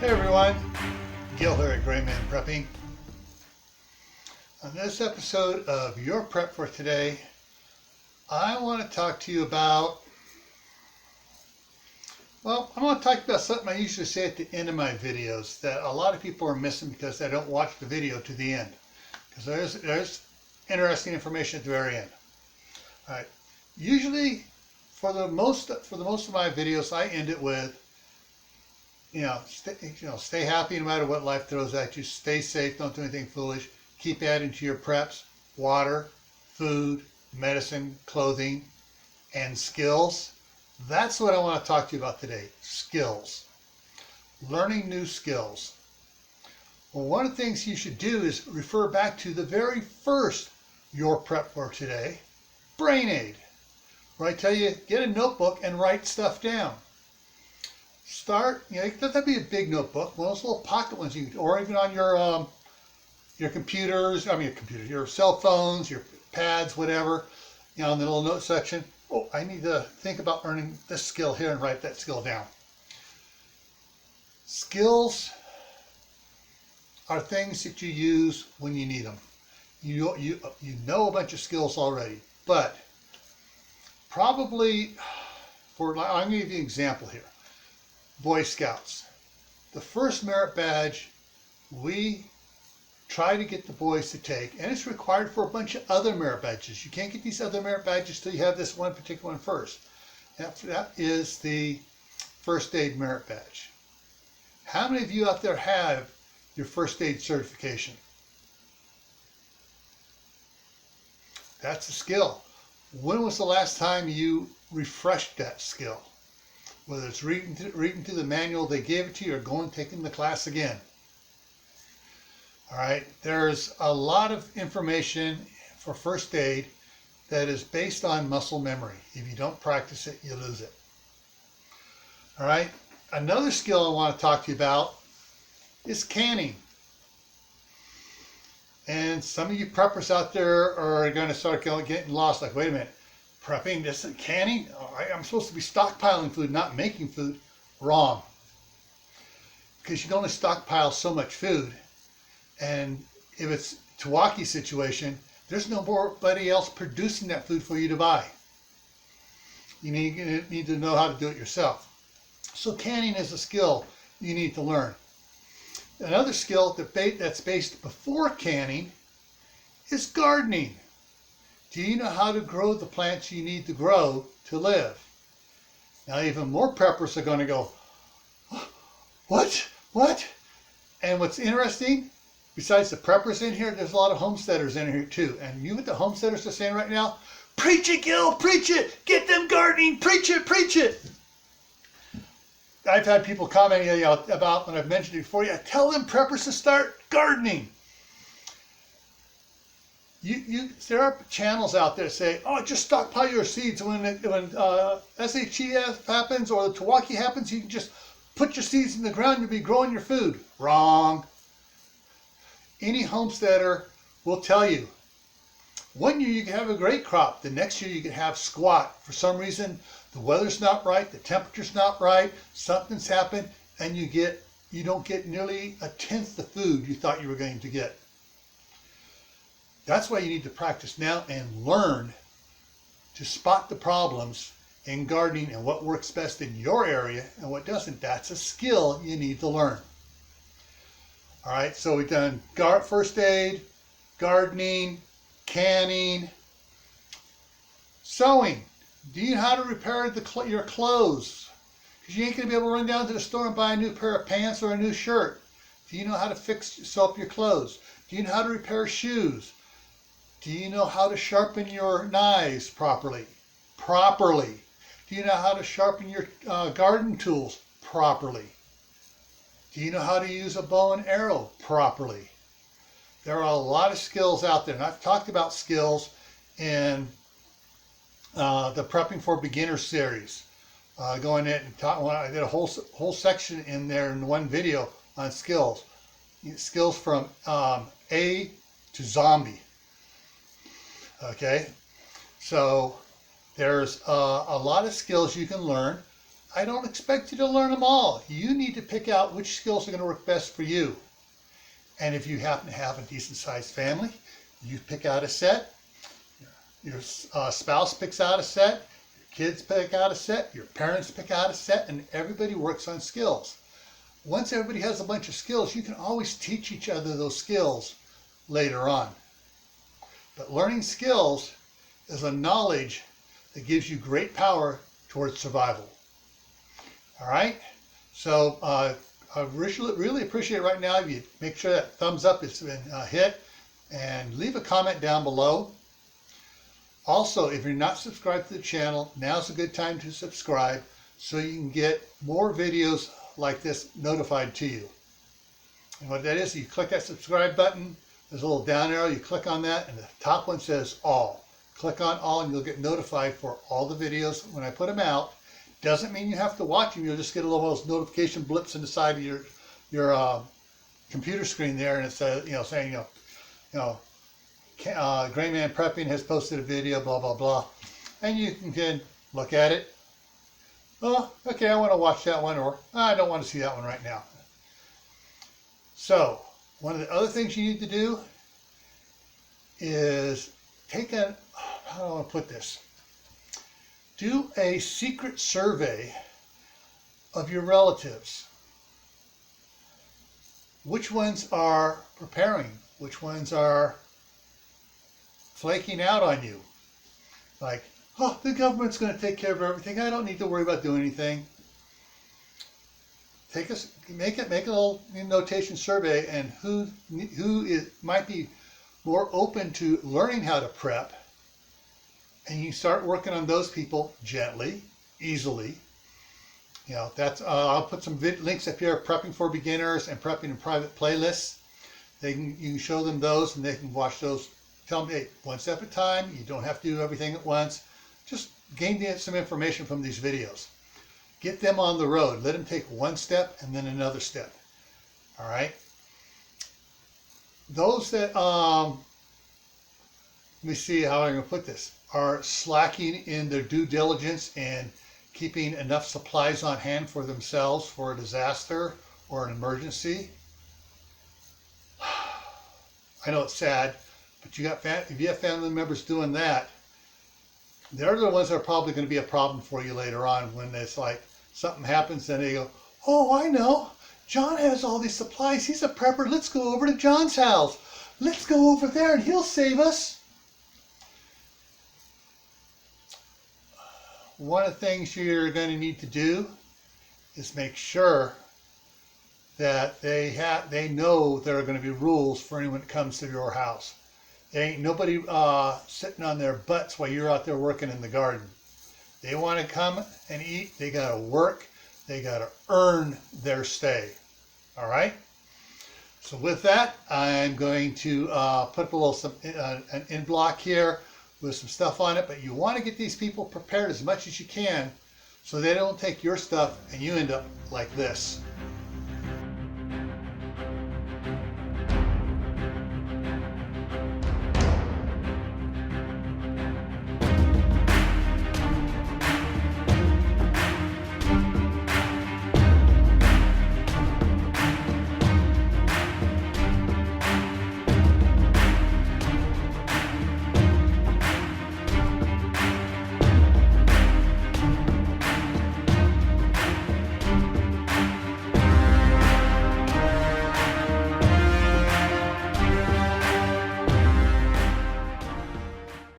Hey everyone, Gil here at graymanprepping. On this episode of Your Prep for Today, I want to talk to you about, I want to talk about something I usually say at the end of my videos that a lot of people are missing because they don't watch the video to the end. Because there's interesting information at the very end. All right. Usually, for the most of my videos, I end it with, stay happy no matter what life throws at you. Stay safe. Don't do anything foolish. Keep adding to your preps: water, food, medicine, clothing, and skills. That's what I want to talk to you about today. Skills. Learning new skills. Well, one of the things you should do is refer back to the very first Your Prep for Today, Brain Aid, where I tell you, get a notebook and write stuff down. Start, it doesn't have to be a big notebook, one of those little pocket ones, or even on your computers, your cell phones, your pads, whatever, in the little note section. Oh, I need to think about learning this skill here and write that skill down. Skills are things that you use when you need them. You know a bunch of skills already, but probably, I'm going to give you an example here. Boy Scouts. The first merit badge we try to get the boys to take, and it's required for a bunch of other merit badges. You can't get these other merit badges till you have this one particular one first. That is the first aid merit badge. How many of you out there have your first aid certification? That's a skill. When was the last time you refreshed that skill? Whether it's reading through the manual they gave it to you or taking the class again. All right, there's a lot of information for first aid that is based on muscle memory. If you don't practice it, you lose it. All right, another skill I want to talk to you about is canning. And some of you preppers out there are going to start getting lost, like, wait a minute, prepping, this is canning? I'm supposed to be stockpiling food, not making food. Wrong. Because you can only stockpile so much food. And if it's Tawaki situation, there's nobody else producing that food for you to buy. You need to know how to do it yourself. So canning is a skill you need to learn. Another skill that's based before canning is gardening. Do you know how to grow the plants you need to grow to live? Now, even more preppers are going to go, what? And what's interesting, besides the preppers in here, there's a lot of homesteaders in here too. And you what the homesteaders are saying right now? Preach it, Gil, preach it. Get them gardening, preach it, preach it. I've had people commenting about when I've mentioned it before. Yeah, tell them preppers to start gardening. There are channels out there that say, oh, just stockpile your seeds. When SHEF happens or the Tawaki happens, you can just put your seeds in the ground and you'll be growing your food. Wrong. Any homesteader will tell you, one year you can have a great crop. The next year you can have squat. For some reason, the weather's not right, the temperature's not right, something's happened, and you don't get nearly a tenth the food you thought you were going to get. That's why you need to practice now and learn to spot the problems in gardening and what works best in your area and what doesn't. That's a skill you need to learn. All right, so we've done first aid, gardening, canning, sewing. Do you know how to repair your clothes? Because you ain't going to be able to run down to the store and buy a new pair of pants or a new shirt. Do you know how to sew up your clothes? Do you know how to repair shoes? Do you know how to sharpen your knives properly? Do you know how to sharpen your garden tools properly? Do you know how to use a bow and arrow properly? There are a lot of skills out there, and I've talked about skills in the Prepping for Beginners series. Going in and I did a whole section in there in one video on skills. Skills from A to zombie. Okay, so there's a lot of skills you can learn. I don't expect you to learn them all. You need to pick out which skills are going to work best for you. And if you happen to have a decent sized family, you pick out a set, your spouse picks out a set, your kids pick out a set, your parents pick out a set, and everybody works on skills. Once everybody has a bunch of skills, you can always teach each other those skills later on. But learning skills is a knowledge that gives you great power towards survival. All right? So I really appreciate right now if you make sure that thumbs up has been hit and leave a comment down below. Also, if you're not subscribed to the channel, now's a good time to subscribe so you can get more videos like this notified to you. And what that is, you click that subscribe button, there's a little down arrow, you click on that, and the top one says all. Click on all and you'll get notified for all the videos when I put them out. Doesn't mean you have to watch them, you'll just get a little those notification blips in the side of your computer screen there, and it's saying Grayman Prepping has posted a video, blah blah blah, and you can look at it. Oh, okay, I want to watch that one, or I don't want to see that one right now. So one of the other things you need to do is take a, how do I want to put this? Do a secret survey of your relatives. Which ones are preparing? Which ones are flaking out on you? Like, oh, the government's going to take care of everything. I don't need to worry about doing anything. Make a little notation survey, and who might be more open to learning how to prep, and you start working on those people gently, easily. That's I'll put some links up here: Prepping for Beginners and Prepping in Private playlists. You can show them those, and they can watch those. Tell them, hey, one step at a time. You don't have to do everything at once. Just gain some information from these videos. Get them on the road. Let them take one step and then another step. All right. Those that let me see how I'm going to put this, are slacking in their due diligence and keeping enough supplies on hand for themselves for a disaster or an emergency. I know it's sad, but if you have family members doing that, they're the ones that are probably going to be a problem for you later on when it's like something happens and they go, oh, I know, John has all these supplies. He's a prepper. Let's go over to John's house. Let's go over there and he'll save us. One of the things you're going to need to do is make sure that they know there are going to be rules for anyone that comes to your house. There ain't nobody sitting on their butts while you're out there working in the garden. They want to come and eat. They got to work. They got to earn their stay. All right? So with that, I'm going to put a little an end block here with some stuff on it, but you want to get these people prepared as much as you can so they don't take your stuff and you end up like this.